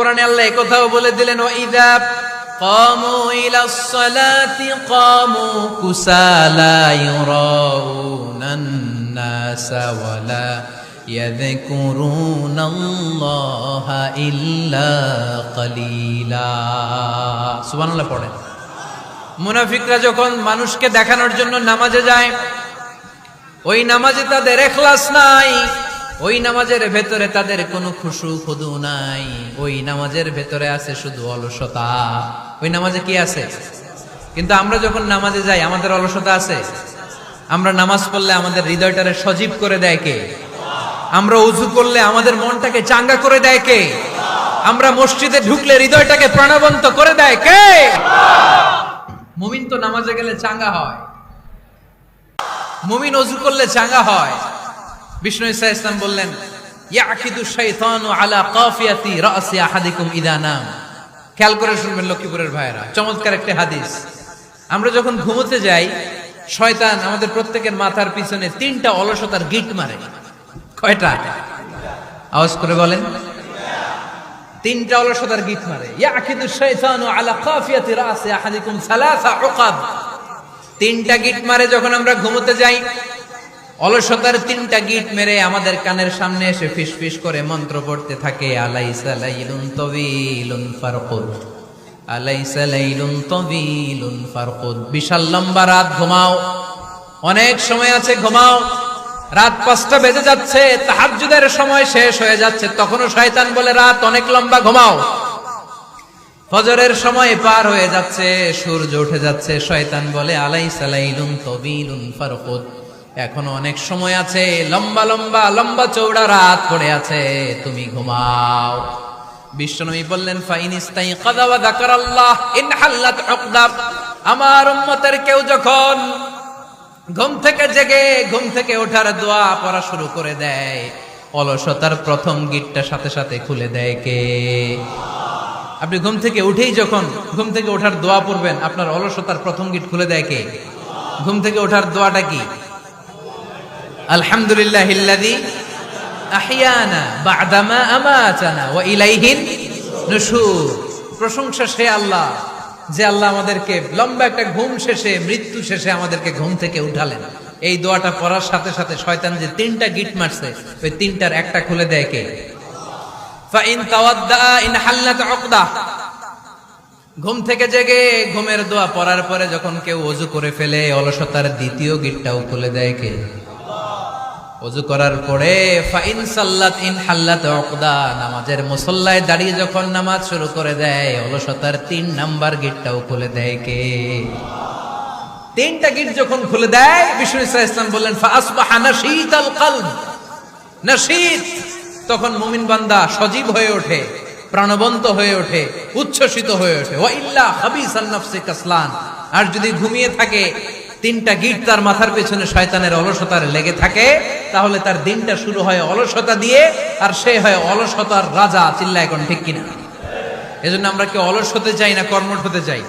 কোরআনে আল্লাহ একথাও বলে দিলেন, ওয়াইদা কামু ইলাস সালাতি কামু কুসালা ইউরাউনান নাসা ওয়ালা ইয়াযকুরুনাল্লাহা ইল্লা কালিলা। সুবহানাল্লাহ পড়েন। মুনাফিকরা যখন মানুষকে দেখানোর জন্য নামাজে যায়, ওই নামাজে তাদের ইখলাস নাই, ওই নামাজের ভেতরে তাদের কোনো খুশু খুদু নাই, ওই নামাজের ভেতরে আছে শুধু অলসতা। ওই নামাজে কি আছে? কিন্তু আমরা যখন নামাজে যাই আমাদের অলসতা আছে? আমরা নামাজ পড়লে আমাদের হৃদয়টারে সজীব করে দেয় কে? আমরা ওযু করলে আমাদের মনটাকে চাঙ্গা করে দেয় কে? আমরা মসজিদে ঢুকলে হৃদয়টাকে প্রাণবন্ত করে দেয় কে? মুমিন তো নামাজে গেলে চাঙ্গা হয়, মুমিন ওযু করলে চাঙ্গা হয়। বিষ্ণু ঈসা ইসলাম বললেন, ইয়াকিদু শাইতানু আলা কাফিয়াতি রাসি আহাদিকুম ইদা নাম। খেয়াল করে শুনবেন লক্ষ্মীপুরের ভাইরা, চমৎকার একটা হাদিস। আমরা যখন ঘুমোতে যাই, শয়তান আমাদের প্রত্যেকের মাথার পিছনে 3টা অলসতার গিট মারে। কয়টা? আওয়াজ করে বলেন। 3টা অলসতার গিট মারে। ইয়াকিদু শাইতানু আলা কাফিয়াতি রাসি আহাদিকুম সালাসা উকাব। 3টা গিট মারে যখন আমরা ঘুমোতে যাই। অলসতার 3টা গিট মেরে আমাদের কানের সামনে এসে ফিসফিস করে মন্ত্র পড়তে থাকে, আলাইসা লাইলুন তাওয়িলুন ফারকুদ, আলাইসা লাইলুন তাওয়িলুন ফারকুদ। বিশাল লম্বা রাত, ঘুমাও, অনেক সময় আছে, ঘুমাও। রাত 5টা বেজে যাচ্ছে, তাহাজ্জুদের সময় শেষ হয়ে যাচ্ছে, তখনও শয়তান বলে রাত অনেক লম্বা, ঘুমাও। ফজরের সময় পার হয়ে যাচ্ছে, সূর্য উঠে যাচ্ছে, শয়তান বলে আলাইসা লাইলুন তাওয়িলুন ফারকুদ, এখনো অনেক সময় আছে, লম্বা লম্বা লম্বা চৌড়া রাত পড়ে আছে, তুমি ঘুমাও। বিশ্বনবী বললেন, ফাইনিস্তাইকাযা ওয়া যাকারাল্লাহ ইনহাল্লাত উকদা। আমার উম্মতের কেউ যখন ঘুম থেকে জেগে ঘুম থেকে ওঠার দোয়া পড়া শুরু করে দেয়, অলসতার প্রথম গিটটা সাথে সাথে খুলে দেয় কে? আপনি ঘুম থেকে উঠেই যখন ঘুম থেকে ওঠার দোয়া পড়বেন, আপনার অলসতার প্রথম গিট খুলে দেয় কে? ঘুম থেকে ওঠার দোয়াটা কি? আলহামদুলিল্লাহিল্লাযী আহইয়ানা বা'দামা আমাতানা ওয়া ইলাইহিন নুশুর। প্রশংসা সে আল্লাহ, যে আল্লাহ আমাদেরকে লম্বা একটা ঘুম শেষে, মৃত্যু শেষে আমাদেরকে ঘুম থেকে উঠালেন। এই দোয়াটা পড়ার সাথে সাথে শয়তান যে 3টা গিট মারছে, ওই 3টার একটা খুলে দেয় কে? ফাইন তাওয়াদ্দা ইনহাল্লাত উকদা। ঘুম থেকে জেগে ঘুমের দোয়া পড়ার পরে যখন কেউ ওযু করে ফেলে, অলসতার দ্বিতীয় গিটটাও খুলে দেয় কে? ওযু করার পরে ফাইন সাল্লাত ইনহাল্লাত উকদা, নামাজের মুসল্লায় দাঁড়িয়ে যখন নামাজ শুরু করে দেয়, অলসতার 3 নাম্বার গিটটাও খুলে দেয় কে? 3টা গিট যখন খুলে দেয়, বিষ্ণু ঈসা ইসলাম বললেন, ফাআসবাহা নাশীতাল কলব। নাশীত, তখন মুমিন বান্দা সজীব হয়ে ওঠে, প্রাণবন্ত হয়ে ওঠে, উচ্ছ্বসিত হয়ে ওঠে। ওয়া ইল্লা হাবিসান নাফসি কাসলান। আর যদি ঘুমিয়ে থাকে, 3টা গিট তার মাথার পেছনে শয়তানের অলসতার লেগে থাকে, তাহলে তার দিনটা শুরু হয় অলসতা দিয়ে, আর সে হয় অলসতার রাজা। চিল্লায় এখন ঠিক কিনা? এজন্য আমরা কি অলস হতে চাই না কর্মঠ হতে চাই?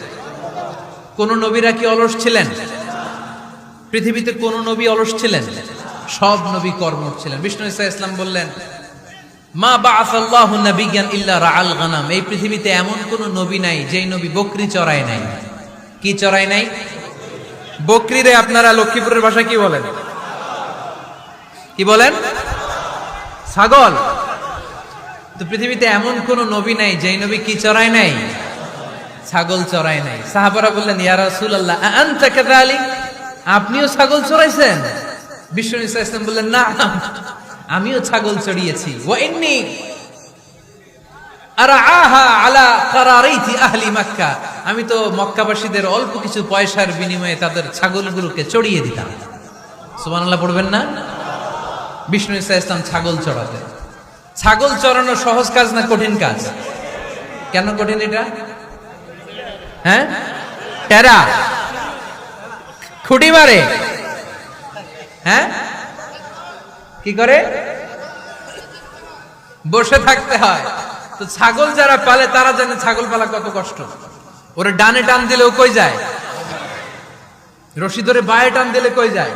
কোন নবীরা কি অলস ছিলেন? পৃথিবীতে কোন নবী অলস ছিলেন? সব নবী কর্মঠ ছিলেন। বিষ্ণু ঈসা ইসলাম বললেন, মা বাআসাল্লাহু নাবিয়্যান ইল্লা রাআল গানাম। এই পৃথিবীতে এমন কোন নবী নাই যেই নবী বকরি চড়ায় নাই। কি চড়ায় নাই? বকরি রে আপনারা লক্ষ্মীপুরের ভাষায় কি বলেন? কি বলেন? ছাগল। তো পৃথিবীতে এমন কোন নবী নাই যেই নবী কি চড়ায় নাই? ছাগল চড়ায় নাই। সাহাবারা বললেন, ইয়া রাসূলুল্লাহ আনতা কাযালিক, আপনিও ছাগল চড়াইছেন? বিষ্ণু ঈসা ইসলাম বললেন, না, আমিও ছাগল চড়িয়েছি। ওয়া ইন্নী আরআহা আলা কারারিতি আহলি মক্কা, আমি তো মক্কাবাসীদের অল্প কিছু পয়সার বিনিময়ে তাদের ছাগলগুলোকে চড়িয়ে দিতাম। সুবহানাল্লাহ পড়বেন না? বিষ্ণু ঈসা ইসলাম ছাগল চড়াতেন। ছাগল চড়ানো সহজ কাজ না কঠিন কাজ? কেন কঠিন এটা? হ্যাঁ, টেরা খুঁটি মারে। হ্যাঁ, কি করে? বসে থাকতে হয়। তো ছাগল যারা পালে তারা জানে ছাগল পালা কত কষ্ট। ওরে ডানে টান দিলেও কই যায়, রশি ধরে বায়ে টান দিলে কই যায়,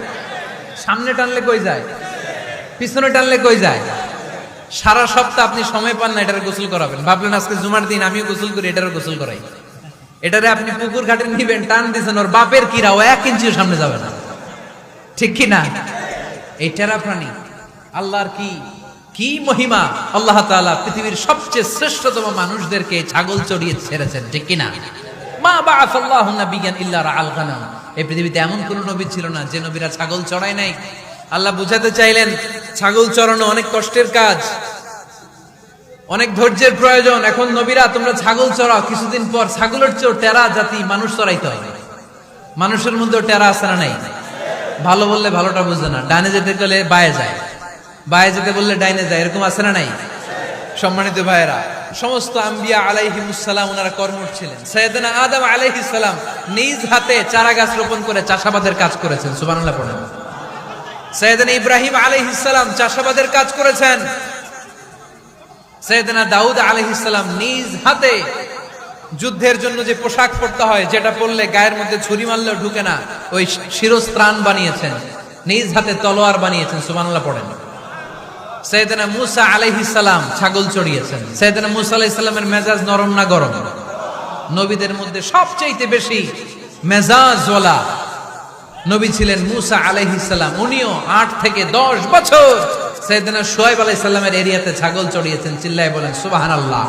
সামনে টানলে কই যায়, পিছনে টানলে কই যায়। সারা সপ্তাহ আপনি সময় পান না এটার গোসল করাবেন, ভাবলেন আজকে জুমার দিন আমিও গোসল করি, এটারও গোসল করাই। এটারে আপনি পুকুর ঘাটে নিবেন, টান দিয়েছেন, ওর বাপের কিরা ও 1 ইঞ্চিও সামনে যাবে না, ঠিক কি না? এই টেরা প্রাণী আল্লাহর কি কি মহিমা! আল্লাহ তাআলা পৃথিবীর সবচেয়ে শ্রেষ্ঠতম মানুষদেরকে ছাগল চড়িয়ে ছেড়েছেন, ঠিক কি না? মা বাআসাল্লাহু নাবিয়ান ইল্লা রাআল গানাম। এই পৃথিবীতে এমন কোন নবী ছিল না যে নবীরা ছাগল চড়ায় নাই। আল্লাহ বুঝাতে চাইলেন ছাগল চড়ানো অনেক কষ্টের কাজ, অনেক ধৈর্যের প্রয়োজন। এখন নবীরা তোমরা ছাগল চড়াও, কিছুদিন পর ছাগলের চেয়েও টেরা জাতি মানুষ চড়াইতে হবে। মানুষের মধ্যেও টেরা আছে না নাই? ভালো বললে ভালোটা বুঝে না, ডানে যেতে গেলে বায়ে যায়, বায়ে যেতে বললে ডাইনে যায়, এরকম আছে না নাই? সম্মানিত ভাইয়েরা, সমস্ত আম্বিয়া আলাইহিমুস সালাম ওনারা কর্মঠ ছিলেন। সাইয়েদনা আদম আলাইহিস সালাম নিজ হাতে চারা গাছ রোপণ করে চাষাবাদের কাজ করেছেন, সুবহানাল্লাহ পড়েন। সাইয়েদনা ইব্রাহিম আলাইহিস সালাম চাষাবাদের কাজ করেছেন। সাইয়েদনা দাউদ আলাইহিস সালাম নিজ হাতে যুদ্ধের জন্য যে পোশাক পরতে হয়, যেটা পরলে গায়ের মধ্যে ছুরি মারলেও ঢুকে না, ওই শিরস্ত্রাণ বানিয়েছেন, নিজ হাতে তলোয়ার বানিয়েছেন, সুবহানাল্লাহ পড়েন। সাইয়েদনা মূসা আলাইহিস সালাম ছাগল চড়িয়েছেন। সাইয়েদনা মূসা আলাইহিস সালামের মেজাজ নরম না গরম? নবীদের মধ্যে সবচেয়ে বেশি মেজাজওয়ালা নবী ছিলেন মূসা আলাইহিস সালাম। উনিও 8 থেকে 10 বছর সাইয়েদনা শুআয়ব আলাইহিস সালামের এরিয়াতে ছাগল চড়িয়েছেন। চিল্লায় বলেন সুবহানাল্লাহ।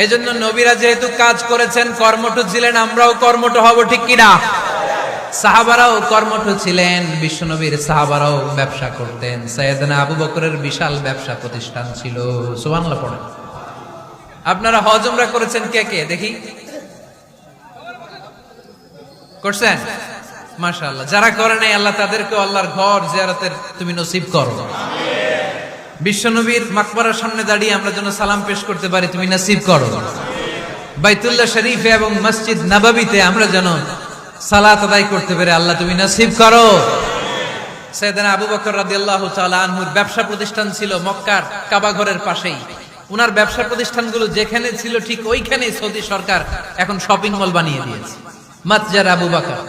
এজন্য নবীরা যেহেতু কাজ করেছেন, কর্মঠ ছিলেন, আমরাও কর্মঠ হব, ঠিক কিনা? সাহাবারাও কর্মঠ ছিলেন, বিশ্বনবীর সাহাবারাও ব্যবসা করতেন। সাইয়েদনা আবু বকরের বিশাল ব্যবসা প্রতিষ্ঠান ছিল, সুবহানাল্লাহ পড়েন। আপনারা হজ উমরা করেছেন কে কে দেখি? করছেন? মাশাআল্লাহ। যারা করে নাই আল্লাহ তাদেরকে আল্লাহর ঘর জিয়ারতের তুমি নসিব করো। বিশ্বনবীর মাকবারার সামনে দাঁড়িয়ে আমরা যেন সালাম পেশ করতে পারি, তুমি নসিব করো। বাইতুল্লাহ শরীফে এবং মসজিদ নববীতে আমরা যেন সালাত আদায় করতে পারে, আল্লাহ তুমি নসিব করো। সাইয়েদনা আবু বকর রাদিয়াল্লাহু তাআলা আনহুর ব্যবসা প্রতিষ্ঠান ছিল মক্কার কাবা ঘরের পাশেই। উনার ব্যবসা প্রতিষ্ঠানগুলো যেখানে ছিল ঠিক ওইখানেই সৌদি সরকার এখন শপিং মল বানিয়ে দিয়েছে, মাতজার আবু বকর।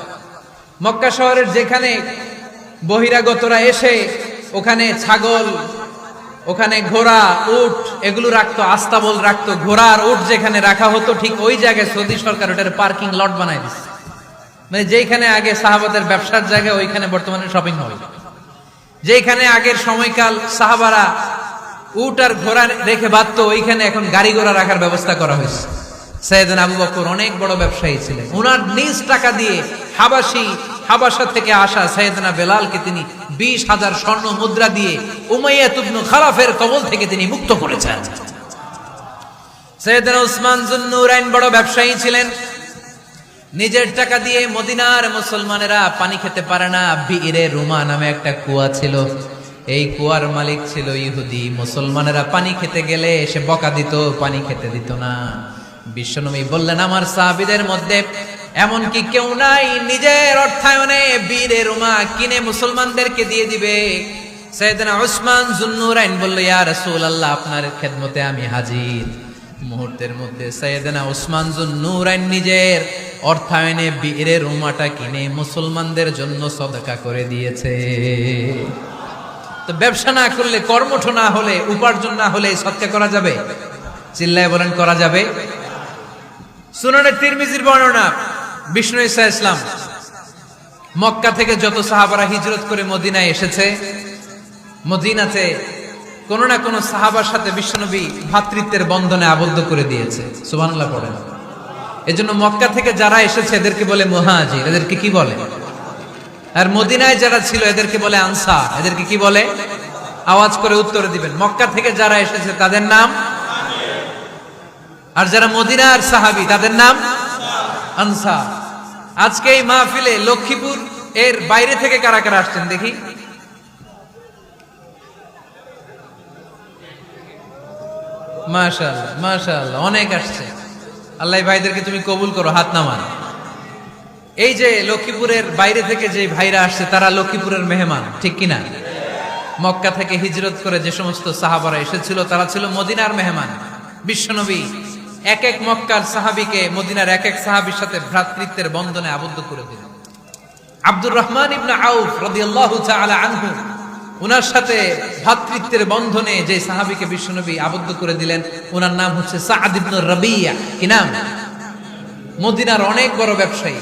মক্কা শহরের যেখানে বহিরাগতরা এসে ওখানে ছাগল, ওখানে ঘোড়া, উট এগুলো রাখতো, আস্তাবল রাখতো, ঘোড়া আর উট যেখানে রাখা হতো ঠিক ওই জায়গায় সৌদি সরকার ওটার পার্কিং লট বানাই দিচ্ছে। মানে যেখানে আগে সাহাবাদের ব্যবসার জায়গা, ওইখানে বর্তমানে শপিং মল। যেখানে আগের সময়কাল সাহাবারা উট আর ঘোড়া রেখে বাঁধতো, ওইখানে এখন গাড়ি ঘোড়া রাখার ব্যবস্থা করা হয়েছে। সাইয়েদনা আবু বকর অনেক বড় ব্যবসায়ী ছিলেন। ওনার নিজ টাকা দিয়ে হাবাসা থেকে আসা সাইয়েদনা বেলালকে তিনি 20,000 স্বর্ণ মুদ্রা দিয়ে উমাইয়া ইবনে খালাফের কবল থেকে তিনি মুক্ত করেছেন। সাইয়েদনা উসমান যুন্নুরাইন বড় ব্যবসায়ী ছিলেন। নিজের টাকা দিয়ে মদিনার মুসলমানেরা পানি খেতে পারে না, বিইরে রুমা নামে একটা কুয়া ছিল, এই কুয়ার মালিক ছিল ইহুদি। মুসলমানেরা পানি খেতে গেলে এসে বকা দিত, পানি খেতে দিত না। বিশ্বনবী বললেন আমার সাহাবীদের মধ্যে এমন কি কেউ নাই নিজের অর্থায়নে বীরে রুমা কিনে মুসলমানদেরকে দিয়ে দিবে? সাইয়েদনা উসমান যুন্নুরাইন বলল ইয়া রাসূলুল্লাহ, আপনার খেদমতে আমি হাজির। মুহূর্তের মধ্যে সাইয়েদনা উসমান যুন্নুরাইন নিজের অর্থায়নে বীরে রুমাটা কিনে মুসলমানদের জন্য সদকা করে দিয়েছে। তো ব্যবসা না করলে, কর্মঠ না হলে, উপার্জন না হলে সদকা করা যাবে? চিল্লায় বলেন করা যাবে? সুনানে তিরমিজির বর্ণনা, বিষ্ণু ঈসা ইসলাম মক্কা থেকে যত সাহাবারা হিজরত করে মদিনায় এসেছে, মদিনাতে কোন না কোন সাহাবার সাথে বিশ্বনবী ভ্রাতৃত্বের বন্ধনে আবদ্ধ করে দিয়েছে, সুবহানাল্লাহ পড়েন। এজন্য মক্কা থেকে যারা এসেছে এদেরকে বলে মুহাজির, এদেরকে কি বলে? আর মদিনায় যারা ছিল এদেরকে বলে আনসার, এদেরকে কি বলে? আওয়াজ করে উত্তর দিবেন। মক্কা থেকে যারা এসেছে তাদের নাম, আর যারা মদিনার সাহাবী তাদের নাম আনসার। আজকে এই মাহফিলে লক্ষ্মীপুর এর বাইরে থেকে কারা কারা আসছেন দেখি? মাশাআল্লাহ মাশাআল্লাহ, অনেক আসছে। আল্লাহ ভাইদেরকে তুমি কবুল করো, হাত নামান। এই যে লক্ষ্মীপুরের বাইরে থেকে যে ভাইরা আসছে তারা লক্ষ্মীপুরের মেহমান, ঠিক কিনা? মক্কা থেকে হিজরত করে যে সমস্ত সাহাবারা এসেছিল তারা ছিল মদিনার মেহমান। বিশ্বনবী এক এক মক্কার সাহাবীকে মদিনার এক এক সাহাবীর সাথে ভ্রাতৃত্বের বন্ধনে আবদ্ধ করে দিলেন। আব্দুর রহমান ইবনে আউফ রাদিয়াল্লাহু তাআলা আনহু উনার সাথে ভ্রাতৃত্বের বন্ধনে যে সাহাবীকে বিশ্বনবী আবদ্ধ করে দিলেন, ওনার নাম হচ্ছে সাদ ইবনে রাবিয়া। কি নাম? মদিনার অনেক বড় ব্যবসায়ী।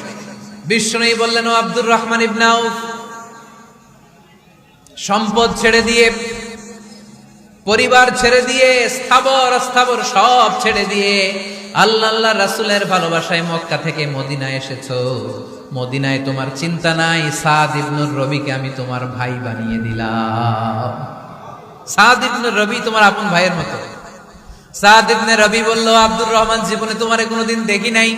বিশ্বনবী বললেন, ও আব্দুর রহমান ইবনে আউফ, সম্পদ ছেড়ে দিয়ে, পরিবার ছেড়ে দিয়ে, স্থাবর অস্থাবর সব ছেড়ে দিয়ে আল্লাহ রাসূলের ভালোবাসায় মক্কা থেকে মদিনায় এসেছো। মদিনায় তোমার চিন্তা নাই, সাদ ইবনে রবিকে আমি তোমার ভাই বানিয়ে দিলাম। সাদ ইবনে রবি তোমার আপন ভাইয়ের মতো। সাদ ইবনে রবি বলল, আব্দুর রহমান, জীবনে তোমারে কোনোদিন দেখি নাই,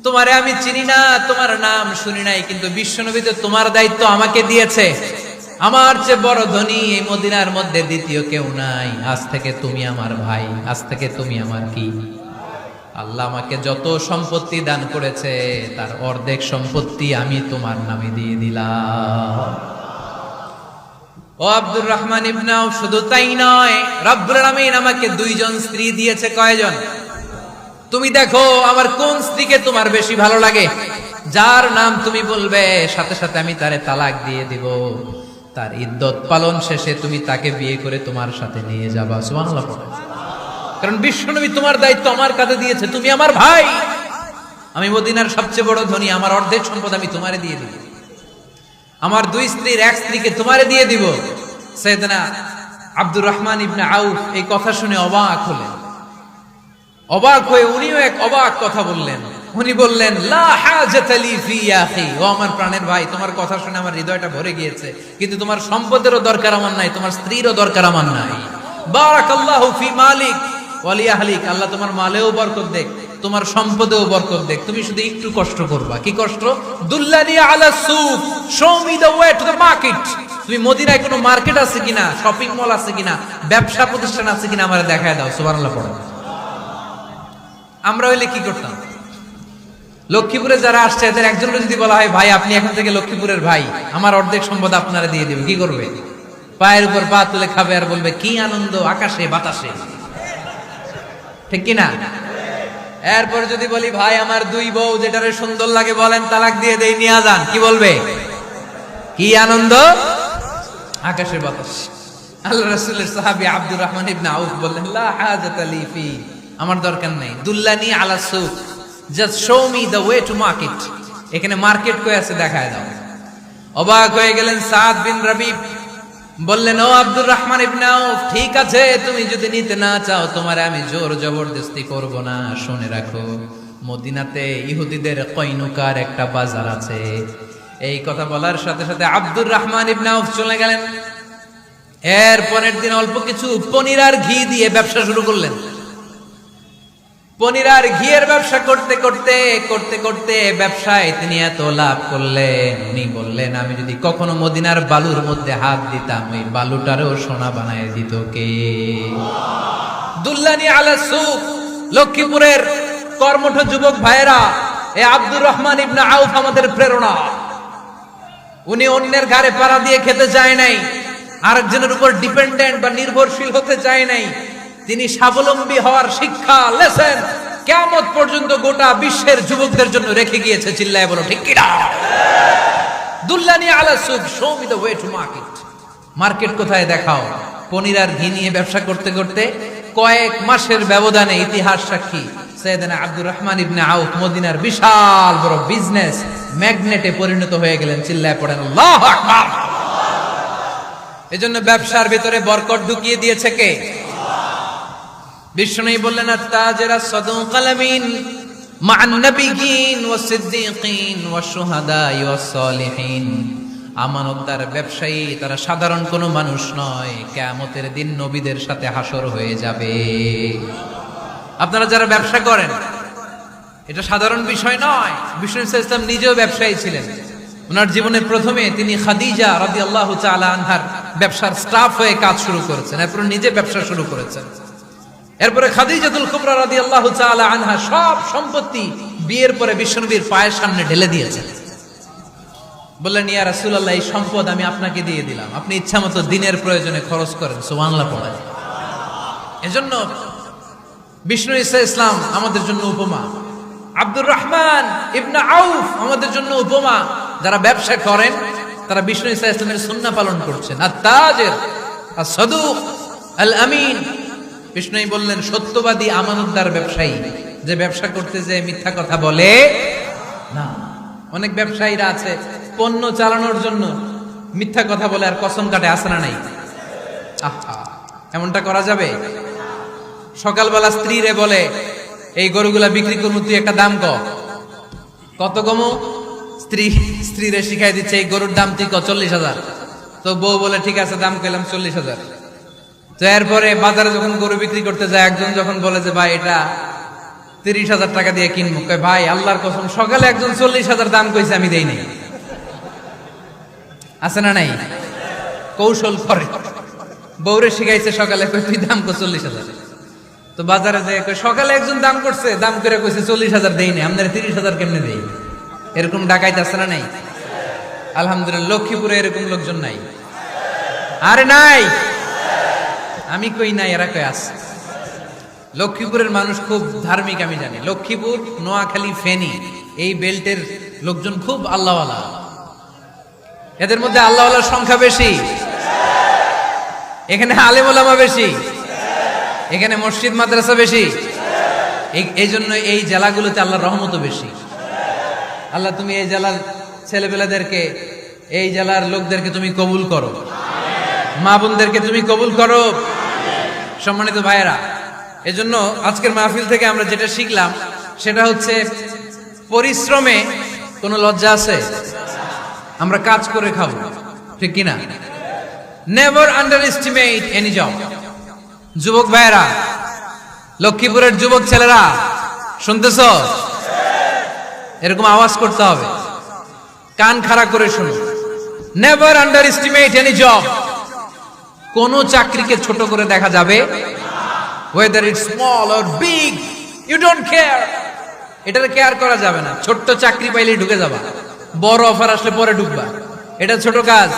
তোমারে আমি চিনি না, তোমার নাম শুনি নাই, কিন্তু বিশ্বনবী তো তোমার দায়িত্ব আমাকে দিয়েছে। আমার চেয়ে বড় ধনী এই মদিনার মধ্যে দ্বিতীয় কেউ নাই। আজ থেকে তুমি আমার ভাই, আজ থেকে তুমি আমার কি? আল্লাহ আমাকে যত সম্পত্তি দান করেছে তার অর্ধেক সম্পত্তি আমি তোমার নামে দিয়ে দিলাম। ও আব্দুর রহমান ইবনে আউফ, শুধু তাই নয়, রব্বুল আলামিন আমাকে দুইজন স্ত্রী দিয়েছে। কয়জন? তুমি দেখো আমার কোন স্ত্রীকে তোমার বেশি ভালো লাগে, যার নাম তুমি বলবে সাথে সাথে আমি তারে তালাক দিয়ে দিব। তার ইদ্যত পালন শেষে তুমি তাকে বিয়ে করে তোমার সাথে নিয়ে যাবা। সুবহানাল্লাহ। কারণ বিশ্বনবী তোমার দায়িত্ব আমার কাছে দিয়েছে, তুমি আমার ভাই, আমি মদিনার সবচেয়ে বড় ধনী, আমার অর্ধেক সম্পদ আমি তোমারে দিয়ে দিব। আমার দুই স্ত্রীর এক স্ত্রীকে তোমারে দিয়ে দিব। সাইয়েদনা আব্দুর রহমান ইবনে আউফ এই কথা শুনে অবাক হলেন। অবাক হয়ে উনিও এক অবাক কথা বললেন। উনি বললেন, লা হাজাতা লি ফি ইয়া আখি, ও আমার প্রাণের ভাই, তোমার কথা শুনে আমার হৃদয়টা ভরে গিয়েছে, কিন্তু তোমার সম্পদেরও দরকার আমার নাই, তোমার স্ত্রীরও দরকার আমার নাই। বারাকাল্লাহু ফি মালিক ওয়া লি আহলিক, আল্লাহ তোমার মালেও বরকত দেখ, তোমার সম্পদেও বরকত দেখ। তুমি শুধু একটু কষ্ট করবা। কি কষ্ট? দুল্লানি আলা সুক, show me the way to the market. তুমি মদিনায় কোনো মার্কেট আছে কিনা, শপিং মল আছে কিনা, ব্যবসা প্রতিষ্ঠান আছে কিনা আমারে দেখায় দাও। সুবহানাল্লাহ পড়ো। আমরা হইলে কি করতাম? লক্ষ্মীপুরে যারা আসছে এদের একজনকে যদি বলা হয়, ভাই আপনি এখন থেকে লক্ষ্মীপুরের ভাই, আমার অর্ধেক সম্পদ আপনারা দিয়ে দেব, কি করবে? পায়ের উপর পা তুলে খাবে আর বলবে, কি আনন্দ আকাশে বাতাসে। ঠিক কিনা? এরপর যদি বলি, ভাই আমার দুই বউ, যেটারে সুন্দর লাগে বলেন তালাক দিয়ে দেই, নিয়ে যান, কি বলবে? কি আনন্দ আকাশে বাতাস। আল্লাহ রাসূলের সাহাবী আব্দুর রহমান ইবনে আউফ বললেন, লা হাজাতা লি ফি, আমার দরকার নাই। দুল্লানি আলা সুক, just show me the way to market. এখানে মার্কেট কই আছে দেখায় দাও। অবাক হয়ে গেলেন সাদ বিন রবি, বললেন, ও আব্দুর রহমান ইবনে আউফ, ঠিক আছে, তুমি যদি নিতে না চাও তোমারে আমি জোর জবরদস্তি করব না। শুনে রাখো, মদিনাতে ইহুদিদের কয়নুকার একটা বাজার আছে। এই কথা বলার সাথে সাথে আব্দুর রহমান ইবনে আউফ চলে গেলেন। এর পরের দিন অল্প কিছু পনির আর ঘি দিয়ে ব্যবসা শুরু করলেন। পনির আর ঘিয়ের ব্যবসা করতে করতে করতে করতে ব্যবসায় তিনি এত লাভ করলেন, উনি বললেন, আমি যদি কখনো মদিনার বালুর মধ্যে হাত দিতাম, ওই বালুটারও সোনা বানায় দিত কে? দুল্লানি আলা সুক। লক্ষ্মীপুরের কর্মঠ যুবক ভাইয়েরা, এ আব্দুর রহমান ইবনে আউফ আমাদের প্রেরণা। উনি অন্যের ঘাড়ে পাড়া দিয়ে খেতে চায় নাই, আরেকজনের উপর ডিপেন্ডেন্ট বা নির্ভরশীল হতে চায় নাই। তিনি স্বাবলম্বী হওয়ার শিক্ষা, লেসন কিয়ামত পর্যন্ত গোটা বিশ্বের যুবকদের জন্য রেখে গিয়েছে। চিল্লায় বলো ঠিক কিনা? দুল্লানি আলা সুক, show me the way to market. Market কোথায় দেখাও। পনির আর ঘি নিয়ে ব্যবসা করতে করতে কয়েক মাসের ব্যবধানে ইতিহাস সাক্ষী সাইয়েদনা আব্দুর রহমান ইবনে আউফ মদিনার বিশাল বড় বিজনেস ম্যাগনেটে পরিণত হয়ে গেলেন। চিল্লায় পড়েন আল্লাহু আকবার। এজন্য ব্যবসার ভিতরে বরকত ঢুকিয়ে দিয়েছে কে? বিষ্ণু বললেন, আত-তাজিরা সাদুকাল আমিন মা'আন নাবিয়্যিন ওয়াস সিদ্দীকিন ওয়াস শুহাদা ওয়াস সালিহিন। আমানতদার ব্যবসায়ী, তারা সাধারণ কোনো মানুষ নয়, কিয়ামতের দিন নবীদের সাথে হাসর হয়ে যাবে। আপনারা যারা ব্যবসা করেন, এটা সাধারণ বিষয় নয়। বিষ্ণু সাল্লাল্লাহু আলাইহি ওয়াসাল্লাম নিজেও ব্যবসায়ী ছিলেন। ওনার জীবনের প্রথমে তিনি খাদিজা রাদিয়াল্লাহু তাআলা আনহার ব্যবসার স্টাফ হয়ে কাজ শুরু করেছেন, এরপর নিজে ব্যবসা শুরু করেছেন। এরপরে খাদিজাতুল কুবরা রাদিয়াল্লাহু তাআলা আনহা সব সম্পত্তি বিয়ের পরে বিশ্বনবীর পায়ের সামনে ঢেলে দিয়েছেন। বললেন, ইয়া রাসূলুল্লাহ, এই সম্পদ আমি আপনাকে দিয়ে দিলাম, আপনি ইচ্ছামতো দিনের প্রয়োজনে খরচ করেন। সুবহানাল্লাহ পড়া। এজন্য বিষ্ণু ঈসা ইসলাম আমাদের জন্য উপমা, আব্দুর রহমান ইবনে আউফ আমাদের জন্য উপমা। যারা ব্যবসা করেন তারা বিষ্ণু ঈসা ইসলামের সুন্নাহ পালন করছেন। আত-তাজির আস-সাদুক আল-আমিন, বিষ্ণুই বললেন সত্যবাদী আমানতদার ব্যবসায়ী, যে ব্যবসা করতে যে মিথ্যা কথা বলে না। অনেক ব্যবসায়ীরা আছে পণ্য চালানোর জন্য মিথ্যা কথা বলে আর কসম কাটে, আছে না নাই? আহা, এমনটা করা যাবে? সকালবেলা স্ত্রীরে বলে এই গরুগুলা বিক্রি করবো, তুই একটা দাম কত কমো? স্ত্রীরে শিখাই দিচ্ছে এই গরুর দাম তুই 40,000। তো বউ বলে ঠিক আছে, দাম কইলাম 40,000। তো এরপরে বাজারে যখন গরু বিক্রি করতে যায়, একজন যখন বলে যে ভাই এটা 30,000 টাকা দিয়ে কিনবো, কয় ভাই আল্লাহর কসম সকালে একজন 40,000 দাম কইছে, আমি দেই নাই। আছে না নাই? কৌশল করে, বউরে শিখাইছে সকালে, কই তুই দাম কর 40,000। তো বাজারে যে সকালে একজন দাম করছে, দাম করে কইছে 40,000 দেই নাই, আপনারা 30,000 কেমনে দেই? এরকম ডাকাইত আছে না নাই? আলহামদুলিল্লাহ লক্ষ্মীপুরে এরকম লোকজন নাই। আরে নাই, আমি কই নাই, এরা কই আছে। লক্ষ্মীপুরের মানুষ খুব ধার্মিক, আমি জানি। লক্ষ্মীপুর, নোয়াখালী, ফেনী এই বেল্টের লোকজন খুব আল্লাহওয়ালা। এদের মধ্যে আল্লাহওয়ালার সংখ্যা বেশি, এখানে আলেম ওলামা বেশি, এখানে মসজিদ মাদ্রাসা বেশি। এই জন্য এই জেলাগুলোতে আল্লাহর রহমতও বেশি। আল্লাহ তুমি এই জেলার ছেলেপেলাদেরকে, এই জেলার লোকদেরকে তুমি কবুল করো, মা বোনদেরকে তুমি কবুল করো। সম্মানিত ভাইয়েরা, এজন্য আজকের মাহফিল থেকে আমরা যেটা শিখলাম সেটা হচ্ছে পরিশ্রমে কোনো লজ্জা আছে? আমরা কাজ করে খাবো, ঠিক কিনা? Never under estimate any job. যুবক ভাইয়েরা, লক্ষ্মীপুরের যুবক ছেলেরা শুনতেছ? এরকম আওয়াজ করতে হবে, কান খাড়া করে শুনো। Never under estimate any job. কোন চাকরিকে ছোট করে দেখা যাবে, whether it's small or big, you don't care. এটার কেয়ার করা যাবে না। ছোট্ট চাকরি পাইলেই ঢুকে যাবা, বড় অফার আসলে পরে ঢুকবা। এটা ছোট কাজ,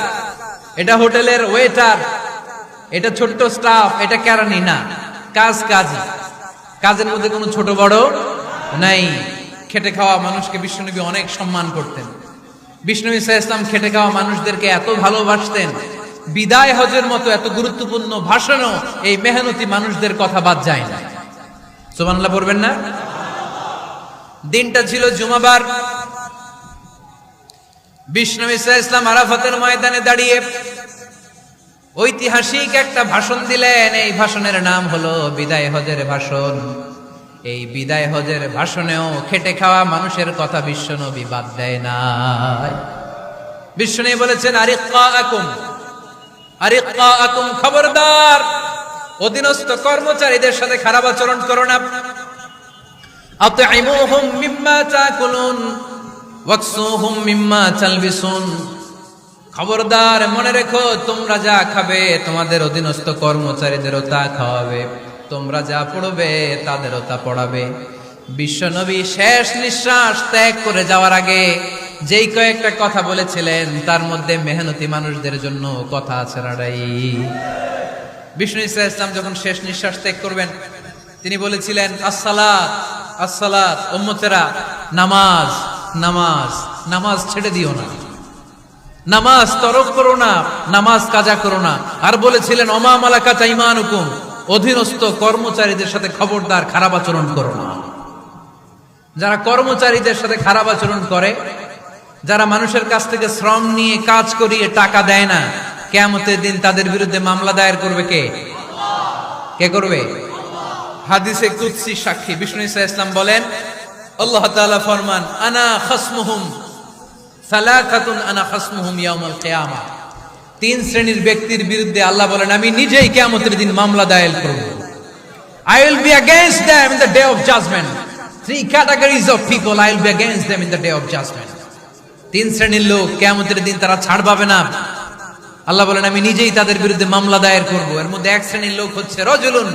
এটা হোটেলের ওয়েটার, এটা ছোট্ট স্টাফ, এটা কেরানি না। কাজ কাজই, কাজের মধ্যে কোনো ছোট বড় নাই। খেটে খাওয়া মানুষকে বিশ্বনবী অনেক সম্মান করতেন। বিষ্ণু ঈসা ইসলাম খেটে খাওয়া মানুষদেরকে এত ভালোবাসতেন, বিদায় হজের মতো এত গুরুত্বপূর্ণ ভাষণও এই মেহনতি মানুষদের কথা বাদ যায় না। সুবহানাল্লাহ পড়বেন না? দিনটা ছিল জুমাবার। বিষ্ণু ঈসা ইসলাম আরাফাতের ময়দানে দাঁড়িয়ে ঐতিহাসিক একটা ভাষণ দিলেন। এই ভাষণের নাম হলো বিদায় হজের ভাষণ। এই বিদায় হজের ভাষণেও খেটে খাওয়া মানুষের কথা বিশ্বনবী বাদ দেয় নাই। বিশ্বনবী বলেছেন আরিক্কাকুম, খবরদার অধীনস্থ কর্মচারীদের সাথে খারাপ আচরণ করো না। আতঈমুহুম মিম্মা তাকুলুন ওয়াকসুহুম মিম্মা তালবিসুন। খবরদার মনে রেখো, তোমরা যা খাবে তোমাদের অধীনস্থ কর্মচারীদেরও তা খাওয়াবে, তোমরা যা পড়বে তাদেরও তা পড়াবে। বিশ্বনবী শেষ নিঃশ্বাস ত্যাগ করে যাওয়ার আগে যেই কয়েকটা কথা বলেছিলেন তার মধ্যে মেহনতি মানুষদের জন্য কথা আছে নাড়াই। বিষ্ণু ঈসা ইসলাম যখন শেষ নিঃশ্বাস ত্যাগ করবেন, তিনি বলেছিলেন আসসালাত আসসালাত, উম্মতেরা নামাজ নামাজ নামাজ ছেড়ে দিও না, নামাজ তরক করো না, নামাজ কাজা করো না। আর বলেছিলেন ওমা মালাকাত আইমানুকুম, অধীনস্থ কর্মচারীদের সাথে খবরদার খারাপ আচরণ করো না। যারা কর্মচারীদের সাথে খারাপ আচরণ করে, যারা মানুষের কাছ থেকে শ্রম নিয়ে কাজ করিয়ে টাকা দেয় না, কিয়ামতের দিন তাদের বিরুদ্ধে মামলা দায়ের করবে কে? কে করবে? হাদিসে কুদসি সাক্ষী বিষ্ণু ঈসা ইসলাম বলেন, আল্লাহ তাআলা ফরমান আনা খাসমুহুম সালাসাতুন আনা খাসমুহুম ইয়াউমাল কিয়ামা। তিন শ্রেণীর ব্যক্তির বিরুদ্ধে আল্লাহ বলেন আমি নিজেই কিয়ামতের দিন মামলা দায়ের করব। I will be against them in the day of judgment. Three categories of people I will be against them in the day of judgment. তিন শ্রেণীর লোক কিয়ামতের দিন তারা ছাড় পাবে না। আল্লাহ বলেন আমি নিজেই তাদের বিরুদ্ধে মামলা দায়ের করব। এর মধ্যে এক শ্রেণীর লোক হচ্ছে রাজুলুন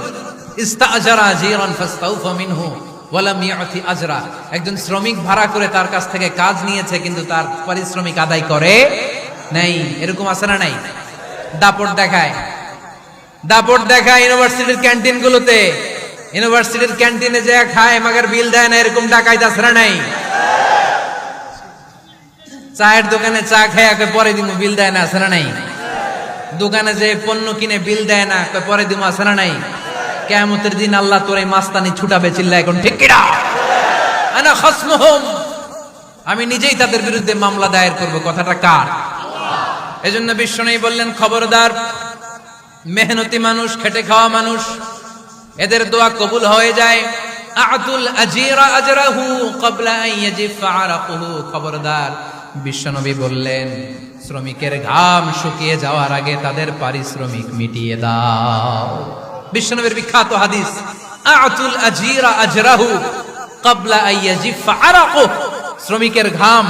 ইস্তাআজারা জিরান ফাস্তাউফা মিনহু ওয়া লাম ইয়াতি আজরা। একজন শ্রমিক ভাড়া করে তার কাছ থেকে কাজ নিয়েছে কিন্তু তার পারিশ্রমিক আদায় করে নাই। এরকম আছে না নাই? দাপট দেখায়, দাপট দেখায় ইউনিভার্সিটির ক্যান্টিন গুলোতে। ইউনিভার্সিটির ক্যান্টিনে যায় খায় মাগার বিল দেয় না, এরকম ডাকাইত আছে না নাই? চায়ের দোকানে চা খেয়ে পরে দিমু বিল দেয় না, আছে না নাই? দোকানে যে পণ্য কিনে বিল দেয় না, পরে দিমু, আছে না নাই? কিয়ামতের দিন আল্লাহ তোর এই মাস্তানি ছুটাবে, চিল্লা এখন ঠিক কিনা? আনা খাসমুহুম, আমি নিজেই তাদের বিরুদ্ধে মামলা দায়ের করব। কথাটা কার? এজন্য বিশ্বনবী বললেন, খবরদার, মেহনতি মানুষ, খেটে খাওয়া মানুষ, এদের দোয়া কবুল হয়ে যায়। আতুল আজিরা আজরাহু ক্বাবলা আন ইয়াজিফা আরাকুহু, খবরদার, বিশ্বনবী বললেন, শ্রমিকের ঘাম শুকিয়ে যাওয়ার আগে তাদের পারিশ্রমিক মিটিয়ে দাও। বিশ্বনবীর বিখ্যাত হাদিস, আতুল আজিরা আজরাহু ক্বাবলা আন ইয়াজিফা আরাকুহু, শ্রমিকের ঘাম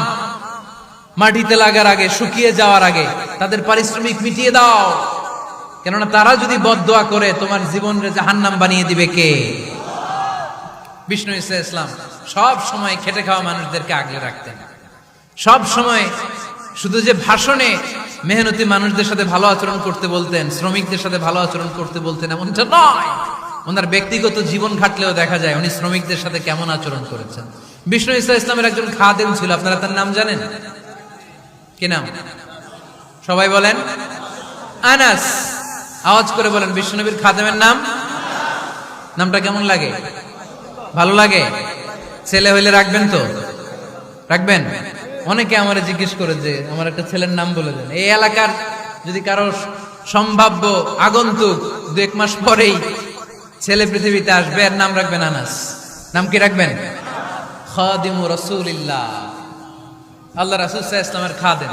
মাটিতে লাগার আগে, শুকিয়ে যাওয়ার আগে তাদের পারিশ্রমিক মিটিয়ে দাও। কেননা তারা যদি বদদোয়া করে তোমার জীবনকে জাহান্নাম বানিয়ে দিবে কে? বিষ্ণু ইসলাম সব সময় খেটে খাওয়া মানুষদেরকে আগলে রাখতেন। সব সময় শুধু যে ভাষণে মেহনতি মানুষদের সাথে ভালো আচরণ করতে বলতেন, শ্রমিকদের সাথে ভালো আচরণ করতে বলতেন, এমনটা নয়। ওনার ব্যক্তিগত জীবন ঘাটলেও দেখা যায় উনি শ্রমিকদের সাথে কেমন আচরণ করেছেন। বিষ্ণু ইসলামের একজন খাদেম ছিল, আপনারা তার নাম জানেন? কি নাম? সবাই বলেন। আনাস। আওয়াজ করে বলেন, বিশ্বনবীর খাদেমের নাম। নামটা কেমন লাগে? ভালো লাগে? ছেলে হইলে রাখবেন তো? রাখবেন? অনেকে আমারে জিজ্ঞেস করে যে আমার একটা ছেলের নাম বলে দেন। এই এলাকার যদি কারো সম্ভাব্য আগন্তুক 2-1 মাস পরেই ছেলে পৃথিবীতে আসবে, এর নাম রাখবেন আনাস। নাম কি রাখবেন? খাদিমু রাসূলিল্লাহ, আল্লাহ রাসূল সাল্লাল্লাহু আলাইহি ওয়াসাল্লামের খাদেম।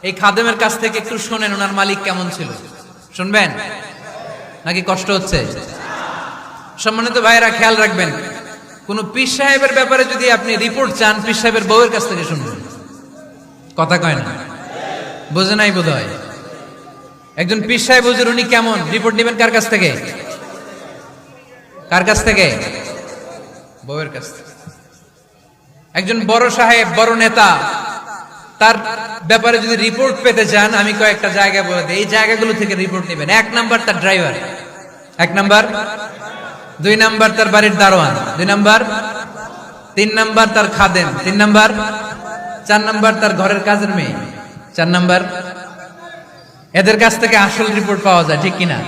এই খাদেমের কাছ থেকে একটু শুনেন ওনার মালিক কেমন ছিল। শুনবেন নাকি কষ্ট হচ্ছে? সম্মানিত ভাইয়েরা, খেয়াল রাখবেন, কোন পীর সাহেবের ব্যাপারে যদি আপনি রিপোর্ট চান, পীর সাহেবের বউয়ের কাছ থেকে শুনবেন। কথা কয় না? বোঝে নাই বোধ হয়। একজন পীর সাহেব হুজুর উনি কেমন, রিপোর্ট নেবেন কার কাছ থেকে? কার কাছ থেকে? বউয়ের কাছ থেকে। একজন বড় সাহেব, বড় নেতা, তার ব্যাপারে যদি রিপোর্ট পেতে চান, আমি কয়েকটা জায়গা বলে দিই, এই জায়গাগুলো থেকে রিপোর্ট নেবেন। 1 নাম্বার তার ড্রাইভার, 1 নাম্বার। 2 নাম্বার তার বাড়ির দারোয়ান, 2 নাম্বার। 3 নাম্বার তার খাদেম, 3 নাম্বার। 4 নাম্বার তার ঘরের কাজের মেয়ে, 4 নাম্বার। এদের কাছ থেকে আসল রিপোর্ট পাওয়া যায়, ঠিক কিনা?